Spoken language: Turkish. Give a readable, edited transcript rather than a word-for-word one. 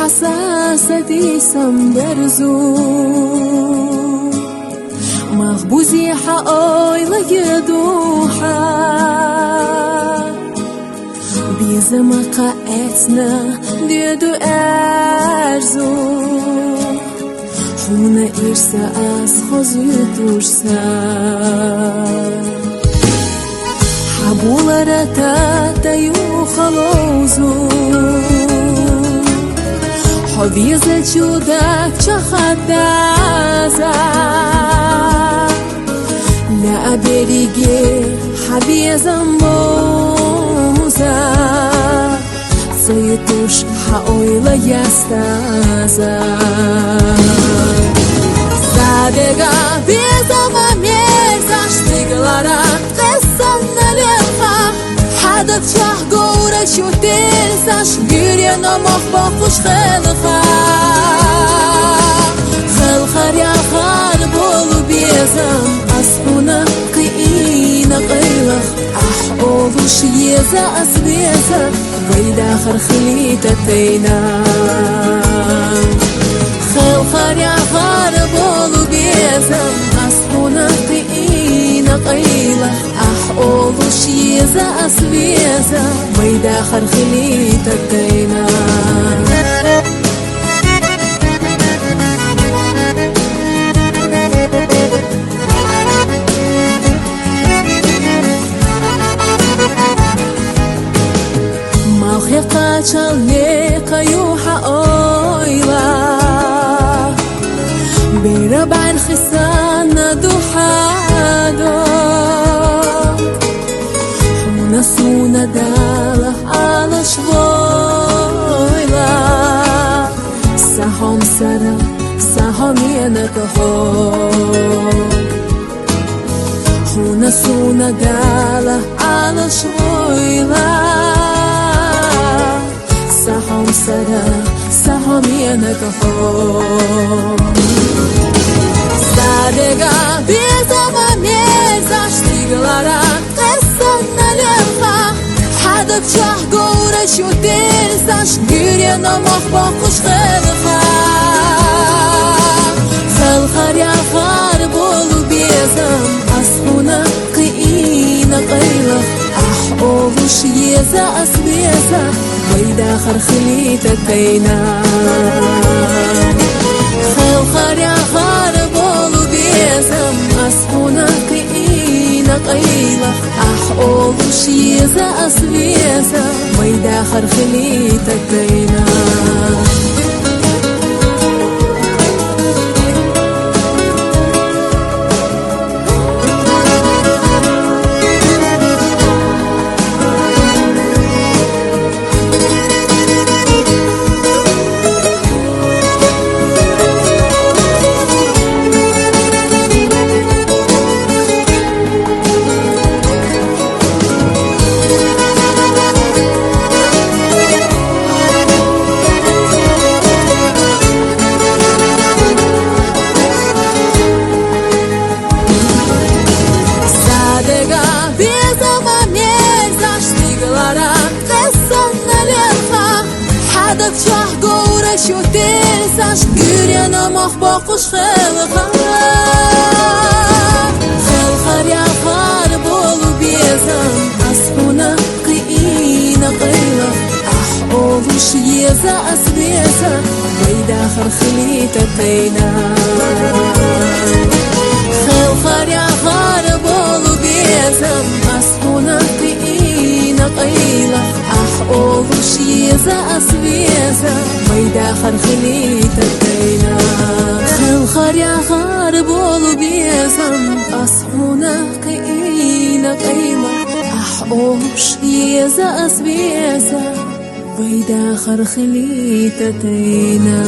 حساستي سمبرزو مخبوزي حقاي لجدوحا بيزما قاعتنا ديدو أرزو حونا إرسا أسخزي ترسا حبولا تاتيو خلوزو حبيزة جودك تخدازا لا أبريجي حبيزة موزا سيطوش حقويلا يستازا Sadega bizama mierzasz Styglara Tessana lecha Hadab şah gora şu terzaş Güryen amaq bakış xelxa Xelxar yaxar bolu bizam Asbuna qiyina qiylax Ah oluş yeza asbeza Vayda xarxlita teyna خلخر يا خارب ولبيزم أصبونا قينا قيلة أحقول شيزة أسبيزة ويدا خرخلي تدينا مخيقة شاليقة يوحى أويلا بربع الخسانة دوحادو حونا سونا دالة على شغويلا ساهم سرا ساهم ينكهو حونا سونا دالة على شغويلا ساهم سرا ساهم ينكهو Sadega bizama mierzasz Styglara Tessana lecha Hadab şah gora şu terzaş Güryen amaq bakış xelxa Xelxar yaxar bolu bizam Asbuna qiyina qiylax Ah oluş yeza asbeza Vayda xarxlita teyna خلخر يا خارب ولبيزم أصبونا قينا قيلة أحقول شيزة أسبيزة ويدا خرخلي تدينا شاه gora şu terzaş Güryen amaq bakış xelxa Xelxar yaxar bolu bizam Asbuna qiyina qiylax Ah oluş yeza asbeza Vayda xarxlita teyna Xelxar yaxar bolu bizam Asbuna qiyina qiylax Ah oluş yeza asbeza Vayda xarxlita teyna Xelxar yaxar bolu bizam Asbuna qiyina qiylax Ah oluş yeza asbeza Vayda xarxlita teyna